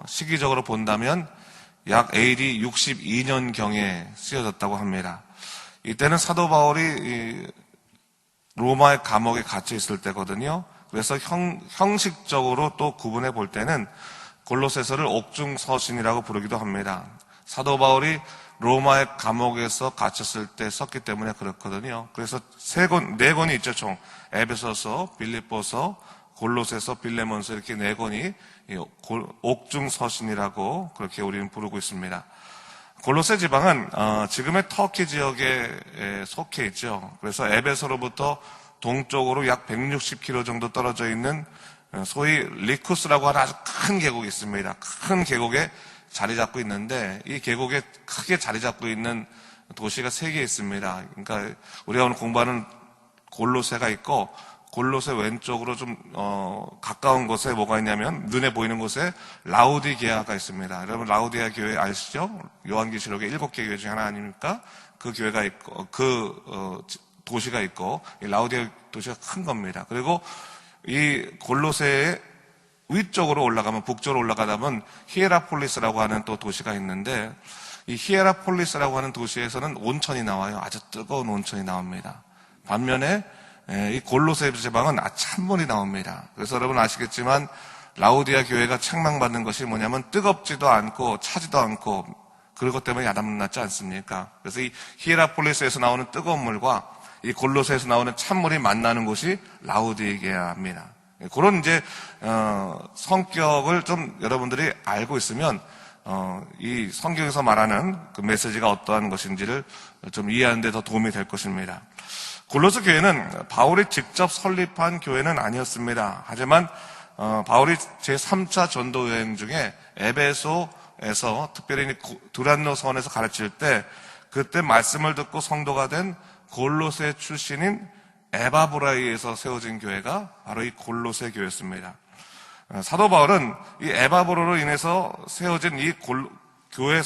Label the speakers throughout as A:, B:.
A: 시기적으로 본다면 약 AD 62년경에 쓰여졌다고 합니다. 이때는 사도 바울이 로마의 감옥에 갇혀 있을 때거든요. 그래서 형식적으로 또 구분해 볼 때는 골로새서를 옥중서신이라고 부르기도 합니다. 사도 바울이 로마의 감옥에서 갇혔을 때 썼기 때문에 그렇거든요. 그래서 네 권이 있죠, 총. 에베소서, 빌립보서, 골로새서, 빌레몬서 이렇게 네 권이 옥중서신이라고 그렇게 우리는 부르고 있습니다. 골로새 지방은 지금의 터키 지역에 속해 있죠. 그래서 에베소로부터 동쪽으로 약 160km 정도 떨어져 있는 소위 리쿠스라고 하는 아주 큰 계곡이 있습니다. 큰 계곡에 자리 잡고 있는데 이 계곡에 크게 자리 잡고 있는 도시가 3개 있습니다. 그러니까 우리가 오늘 공부하는 골로새가 있고 골로새 왼쪽으로 좀 가까운 곳에 뭐가 있냐면 눈에 보이는 곳에 라우디게아가 있습니다. 여러분 라우디게아 교회 아시죠? 요한계시록의 7개 교회 중에 하나 아닙니까? 그 교회가 있고 도시가 있고 이 라우디게아 도시가 큰 겁니다. 그리고 이 골로새의 위쪽으로 올라가면 북쪽으로 올라가다 보면 히에라폴리스라고 하는 또 도시가 있는데 이 히에라폴리스라고 하는 도시에서는 온천이 나와요. 아주 뜨거운 온천이 나옵니다. 반면에 이 골로새 지방은 찬물이 나옵니다. 그래서 여러분 아시겠지만 라우디아 교회가 책망받는 것이 뭐냐면 뜨겁지도 않고 차지도 않고 그런 것 때문에 야단났지 않습니까? 그래서 이 히에라폴리스에서 나오는 뜨거운 물과 이 골로새에서 나오는 찬물이 만나는 곳이 라우디게아입니다. 그런 이제 성격을 좀 여러분들이 알고 있으면 이 성경에서 말하는 그 메시지가 어떠한 것인지를 좀 이해하는 데 더 도움이 될 것입니다. 골로새 교회는 바울이 직접 설립한 교회는 아니었습니다. 하지만 바울이 제3차 전도 여행 중에 에베소에서 특별히 두란노 선에서 가르칠 때 그때 말씀을 듣고 성도가 된 골로새 출신인 에바브라이에서 세워진 교회가 바로 이 골로새 교회였습니다. 사도 바울은 이 에바브로로 인해서 세워진 이 교회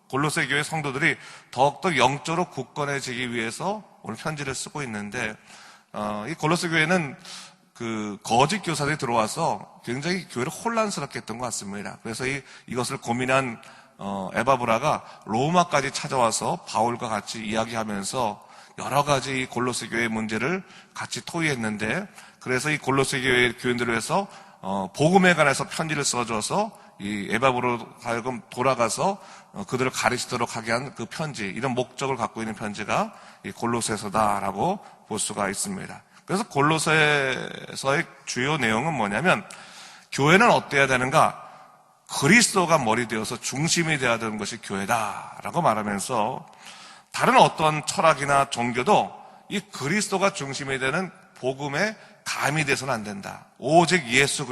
A: 골로새 교회 성도들이 더욱더 영적으로 굳건해지기 위해서 오늘 편지를 쓰고 있는데, 이 골로새 교회는 거짓 교사들이 들어와서 굉장히 교회를 혼란스럽게 했던 것 같습니다. 그래서 이것을 고민한 에바브라가 로마까지 찾아와서 바울과 같이 이야기하면서 여러 가지 이 골로새 교회의 문제를 같이 토의했는데, 그래서 이 골로새 교회 교인들을 위해서 복음에 관해서 편지를 써줘서 이 에바브로 하여금 돌아가서 그들을 가르치도록 하게 한 그 편지, 이런 목적을 갖고 있는 편지가 이 골로새서다라고 볼 수가 있습니다. 그래서 골로새서의 주요 내용은 뭐냐면 교회는 어때야 되는가? 그리스도가 머리 되어서 중심이 되어야 되는 것이 교회다라고 말하면서 다른 어떤 철학이나 종교도 이 그리스도가 중심이 되는 복음에 감이 돼서는 안 된다. 오직 예수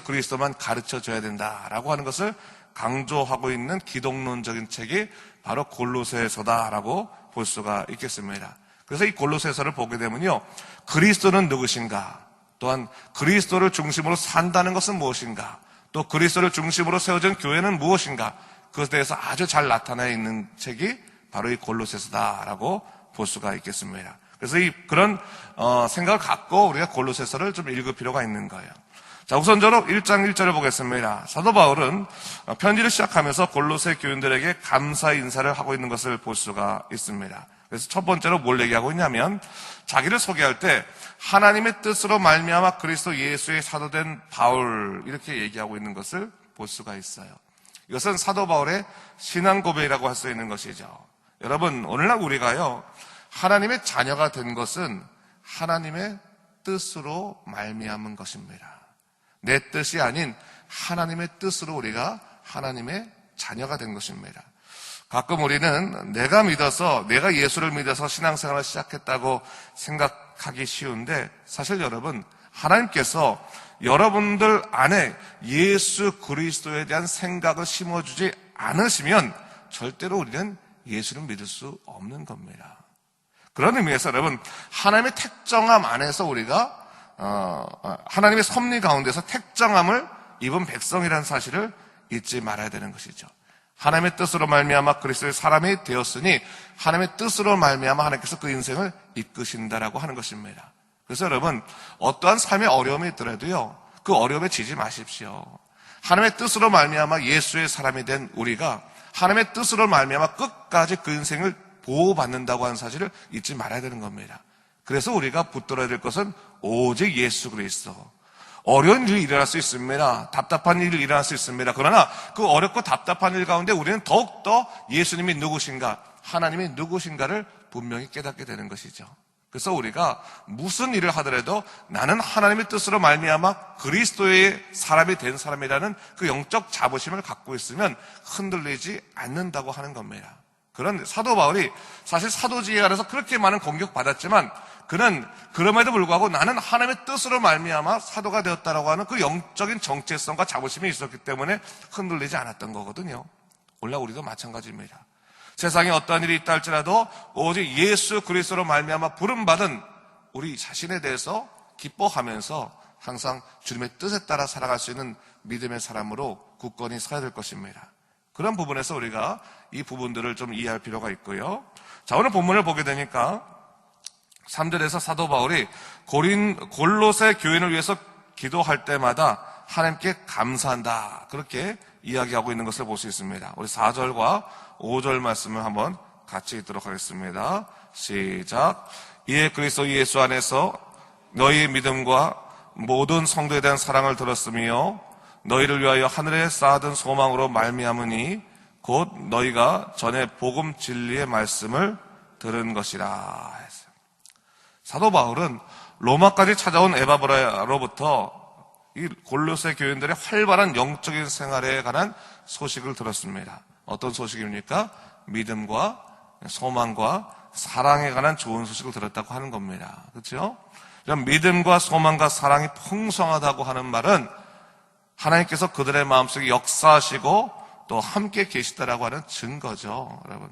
A: 그리스도만 가르쳐줘야 된다라고 하는 것을 강조하고 있는 기독론적인 책이 바로 골로새서다라고 볼 수가 있겠습니다. 그래서 이 골로새서를 보게 되면요, 그리스도는 누구신가? 또한 그리스도를 중심으로 산다는 것은 무엇인가? 또 그리스도를 중심으로 세워진 교회는 무엇인가? 그것에 대해서 아주 잘 나타나 있는 책이 바로 이 골로새서다라고 볼 수가 있겠습니다. 그래서 그런 생각을 갖고 우리가 골로새서를 좀 읽을 필요가 있는 거예요. 자, 우선적으로 1장 1절을 보겠습니다. 사도 바울은 편지를 시작하면서 골로새 교인들에게 감사 인사를 하고 있는 것을 볼 수가 있습니다. 그래서 첫 번째로 뭘 얘기하고 있냐면 자기를 소개할 때 하나님의 뜻으로 말미암아 그리스도 예수의 사도된 바울, 이렇게 얘기하고 있는 것을 볼 수가 있어요. 이것은 사도 바울의 신앙 고백이라고 할 수 있는 것이죠. 여러분, 오늘날 우리가요, 하나님의 자녀가 된 것은 하나님의 뜻으로 말미암은 것입니다. 내 뜻이 아닌 하나님의 뜻으로 우리가 하나님의 자녀가 된 것입니다. 가끔 우리는 내가 예수를 믿어서 신앙생활을 시작했다고 생각하기 쉬운데, 사실 여러분, 하나님께서 여러분들 안에 예수 그리스도에 대한 생각을 심어주지 않으시면 절대로 우리는 예수를 믿을 수 없는 겁니다. 그런 의미에서 여러분, 하나님의 택정함 안에서 우리가 하나님의 섭리 가운데서 택정함을 입은 백성이라는 사실을 잊지 말아야 되는 것이죠. 하나님의 뜻으로 말미암아 그리스도의 사람이 되었으니 하나님의 뜻으로 말미암아 하나님께서 그 인생을 이끄신다라고 하는 것입니다. 그래서 여러분, 어떠한 삶의 어려움이 있더라도요, 그 어려움에 지지 마십시오. 하나님의 뜻으로 말미암아 예수의 사람이 된 우리가 하나님의 뜻으로 말미암아 끝까지 그 인생을 보호받는다고 하는 사실을 잊지 말아야 되는 겁니다. 그래서 우리가 붙들어야 될 것은 오직 예수 그리스도. 어려운 일이 일어날 수 있습니다. 답답한 일이 일어날 수 있습니다. 그러나 그 어렵고 답답한 일 가운데 우리는 더욱더 예수님이 누구신가, 하나님이 누구신가를 분명히 깨닫게 되는 것이죠. 그래서 우리가 무슨 일을 하더라도 나는 하나님의 뜻으로 말미암아 그리스도의 사람이 된 사람이라는 그 영적 자부심을 갖고 있으면 흔들리지 않는다고 하는 겁니다. 그런 사도 바울이 사실 사도지에 관해서 그렇게 많은 공격받았지만 그는 그럼에도 불구하고 나는 하나님의 뜻으로 말미암아 사도가 되었다라고 하는 그 영적인 정체성과 자부심이 있었기 때문에 흔들리지 않았던 거거든요. 오늘날 우리도 마찬가지입니다. 세상에 어떠한 일이 있다 할지라도 오직 예수 그리스도로 말미암아 부름받은 우리 자신에 대해서 기뻐하면서 항상 주님의 뜻에 따라 살아갈 수 있는 믿음의 사람으로 굳건히 서야 될 것입니다. 그런 부분에서 우리가 이 부분들을 좀 이해할 필요가 있고요. 자, 오늘 본문을 보게 되니까 3절에서 사도 바울이 골로새 교인을 위해서 기도할 때마다 하나님께 감사한다, 그렇게 이야기하고 있는 것을 볼 수 있습니다. 우리 4절과 5절 말씀을 한번 같이 읽도록 하겠습니다. 시작. 이에 그리스도 예수 안에서 너희의 믿음과 모든 성도에 대한 사랑을 들었으며 너희를 위하여 하늘에 쌓아둔 소망으로 말미암으니 곧 너희가 전에 복음 진리의 말씀을 들은 것이라 했어요. 사도 바울은 로마까지 찾아온 에바브라로부터 이 골로새 교인들의 활발한 영적인 생활에 관한 소식을 들었습니다. 어떤 소식입니까? 믿음과 소망과 사랑에 관한 좋은 소식을 들었다고 하는 겁니다. 그렇죠? 이런 믿음과 소망과 사랑이 풍성하다고 하는 말은 하나님께서 그들의 마음속에 역사하시고 또 함께 계시다라고 하는 증거죠, 여러분.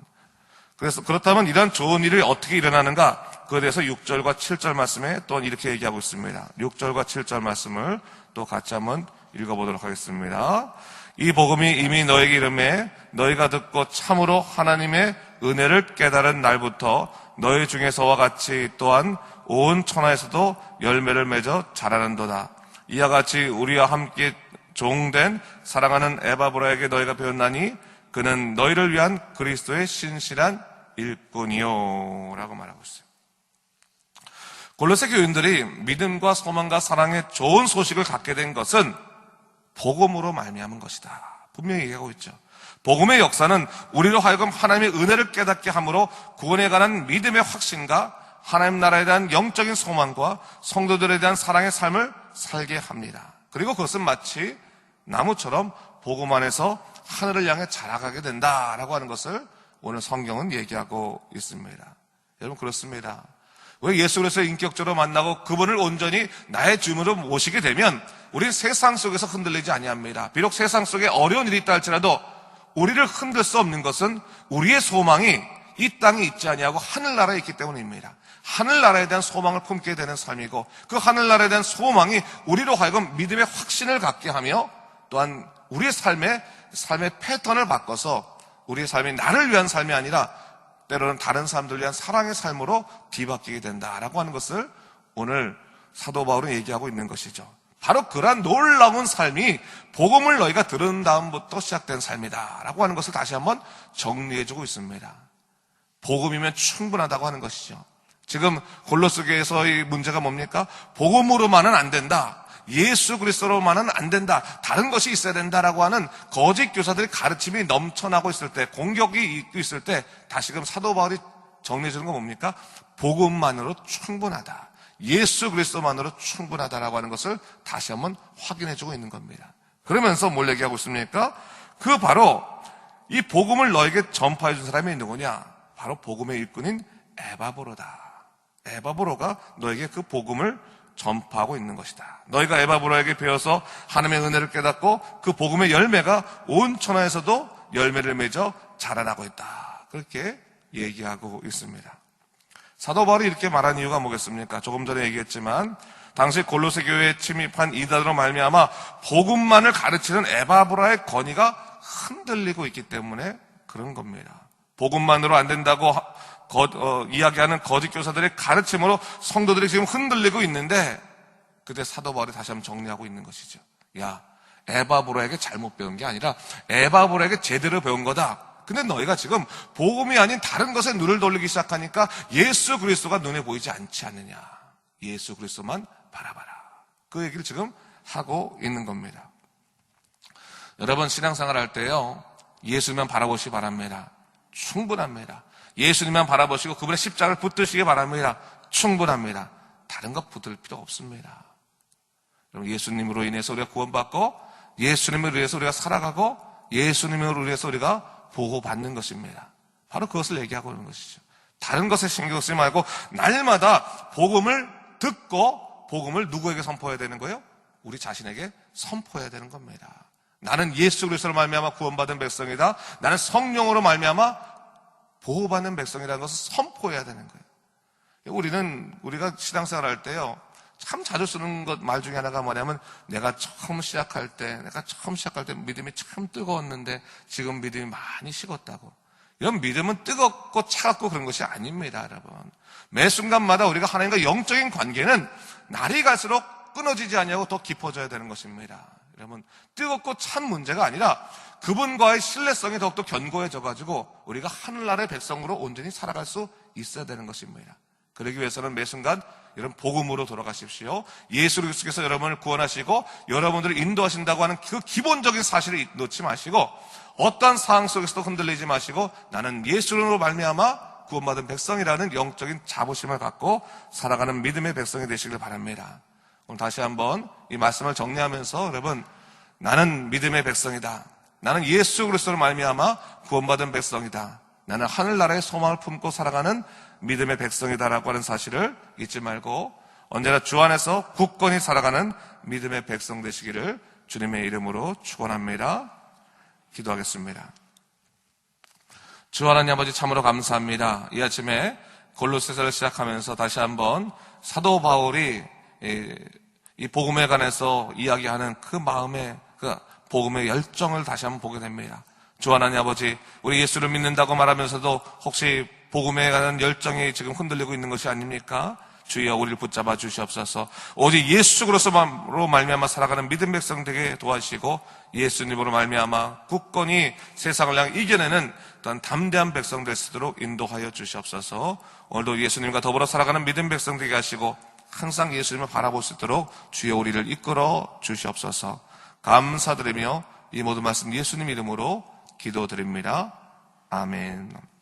A: 그래서 그렇다면 이런 좋은 일이 어떻게 일어나는가? 그에 대해서 6절과 7절 말씀에 또 이렇게 얘기하고 있습니다. 6절과 7절 말씀을 또 같이 한번 읽어보도록 하겠습니다. 이 복음이 이미 너에게 이름에 너희가 듣고 참으로 하나님의 은혜를 깨달은 날부터 너희 중에서와 같이 또한 온 천하에서도 열매를 맺어 자라는도다. 이와 같이 우리와 함께 종된 사랑하는 에바브라에게 너희가 배웠나니 그는 너희를 위한 그리스도의 신실한 일꾼이요 라고 말하고 있어요. 골로새 교인들이 믿음과 소망과 사랑의 좋은 소식을 갖게 된 것은 복음으로 말미암은 것이다, 분명히 얘기하고 있죠. 복음의 역사는 우리로 하여금 하나님의 은혜를 깨닫게 함으로 구원에 관한 믿음의 확신과 하나님 나라에 대한 영적인 소망과 성도들에 대한 사랑의 삶을 살게 합니다. 그리고 그것은 마치 나무처럼 복음 안에서 하늘을 향해 자라가게 된다라고 하는 것을 오늘 성경은 얘기하고 있습니다. 여러분, 그렇습니다. 왜 예수 그리스도를 인격적으로 만나고 그분을 온전히 나의 주님으로 모시게 되면 우리는 세상 속에서 흔들리지 아니합니다. 비록 세상 속에 어려운 일이 있다 할지라도 우리를 흔들 수 없는 것은 우리의 소망이 이 땅에 있지 아니하고 하늘나라에 있기 때문입니다. 하늘나라에 대한 소망을 품게 되는 삶이고 그 하늘나라에 대한 소망이 우리로 하여금 믿음의 확신을 갖게 하며 또한 우리의 삶의 패턴을 바꿔서 우리의 삶이 나를 위한 삶이 아니라 때로는 다른 사람들을 위한 사랑의 삶으로 뒤바뀌게 된다라고 하는 것을 오늘 사도 바울은 얘기하고 있는 것이죠. 바로 그러한 놀라운 삶이 복음을 너희가 들은 다음부터 시작된 삶이다라고 하는 것을 다시 한번 정리해주고 있습니다. 복음이면 충분하다고 하는 것이죠. 지금 골로새 교회에서의 문제가 뭡니까? 복음으로만은 안 된다, 예수 그리스도로만은 안 된다, 다른 것이 있어야 된다라고 하는 거짓 교사들의 가르침이 넘쳐나고 있을 때, 공격이 있을 때 다시금 사도 바울이 정리해 주는 건 뭡니까? 복음만으로 충분하다, 예수 그리스도만으로 충분하다라고 하는 것을 다시 한번 확인해 주고 있는 겁니다. 그러면서 뭘 얘기하고 있습니까? 그 바로 이 복음을 너에게 전파해 준 사람이 누구냐? 바로 복음의 일꾼인 에바브로다. 에바브로가 너에게 그 복음을 전파하고 있는 것이다. 너희가 에바브로에게 배워서 하나님의 은혜를 깨닫고 그 복음의 열매가 온 천하에서도 열매를 맺어 자라나고 있다, 그렇게 얘기하고 있습니다. 사도 바울이 이렇게 말한 이유가 뭐겠습니까? 조금 전에 얘기했지만 당시 골로새 교회에 침입한 이단으로 말미암아 복음만을 가르치는 에바브라의 권위가 흔들리고 있기 때문에 그런 겁니다. 복음만으로 안 된다고 이야기하는 거짓 교사들의 가르침으로 성도들이 지금 흔들리고 있는데 그때 사도 바울이 다시 한번 정리하고 있는 것이죠. 야, 에바브로에게 잘못 배운 게 아니라 에바브로에게 제대로 배운 거다. 근데 너희가 지금 복음이 아닌 다른 것에 눈을 돌리기 시작하니까 예수 그리스도가 눈에 보이지 않지 않느냐. 예수 그리스도만 바라봐라. 그 얘기를 지금 하고 있는 겁니다. 여러분 신앙생활 할 때요, 예수님만 바라보시기 바랍니다. 충분합니다. 예수님만 바라보시고 그분의 십자가를 붙드시기 바랍니다. 충분합니다. 다른 것 붙들 필요 없습니다. 여러분 예수님으로 인해서 우리가 구원받고 예수님을 위해서 우리가 살아가고 예수님으로 인해서 우리가 보호받는 것입니다. 바로 그것을 얘기하고 있는 것이죠. 다른 것에 신경 쓰지 말고 날마다 복음을 듣고 복음을 누구에게 선포해야 되는 거예요? 우리 자신에게 선포해야 되는 겁니다. 나는 예수 그리스도로 말미암아 구원받은 백성이다. 나는 성령으로 말미암아 보호받는 백성이라는 것을 선포해야 되는 거예요. 우리가 신앙생활 할 때요, 참 자주 쓰는 말 중에 하나가 뭐냐면, 내가 처음 시작할 때 믿음이 참 뜨거웠는데 지금 믿음이 많이 식었다고. 이런 믿음은 뜨겁고 차갑고 그런 것이 아닙니다, 여러분. 매 순간마다 우리가 하나님과 영적인 관계는 날이 갈수록 끊어지지 않냐고 더 깊어져야 되는 것입니다. 여러분, 뜨겁고 찬 문제가 아니라 그분과의 신뢰성이 더욱더 견고해져가지고 우리가 하늘나라의 백성으로 온전히 살아갈 수 있어야 되는 것입니다. 그러기 위해서는 매 순간 이런 복음으로 돌아가십시오. 예수 그리스도께서 여러분을 구원하시고 여러분들을 인도하신다고 하는 그 기본적인 사실을 놓지 마시고 어떠한 상황 속에서도 흔들리지 마시고 나는 예수로 말미암아 구원받은 백성이라는 영적인 자부심을 갖고 살아가는 믿음의 백성이 되시길 바랍니다. 오늘 다시 한번 이 말씀을 정리하면서 여러분, 나는 믿음의 백성이다. 나는 예수 그리스도로 말미암아 구원받은 백성이다. 나는 하늘나라의 소망을 품고 살아가는 믿음의 백성이다라고 하는 사실을 잊지 말고 언제나 주 안에서 굳건히 살아가는 믿음의 백성 되시기를 주님의 이름으로 축원합니다. 기도하겠습니다. 주 하나님 아버지 참으로 감사합니다. 이 아침에 골로새서를 시작하면서 다시 한번 사도 바울이 이 복음에 관해서 이야기하는 그 마음의 그 복음의 열정을 다시 한번 보게 됩니다. 주 하나님 아버지, 우리 예수를 믿는다고 말하면서도 혹시 복음에 관한 열정이 지금 흔들리고 있는 것이 아닙니까? 주여 우리를 붙잡아 주시옵소서. 오직 예수 그리스도로 말미암아 살아가는 믿음 백성 되게 도와주시고 예수님으로 말미암아 굳건히 세상을 향해 이겨내는 그런 담대한 백성 될 수 있도록 인도하여 주시옵소서. 오늘도 예수님과 더불어 살아가는 믿음 백성 되게 하시고 항상 예수님을 바라볼 수 있도록 주여 우리를 이끌어 주시옵소서. 감사드리며 이 모든 말씀 예수님 이름으로 기도드립니다. 아멘.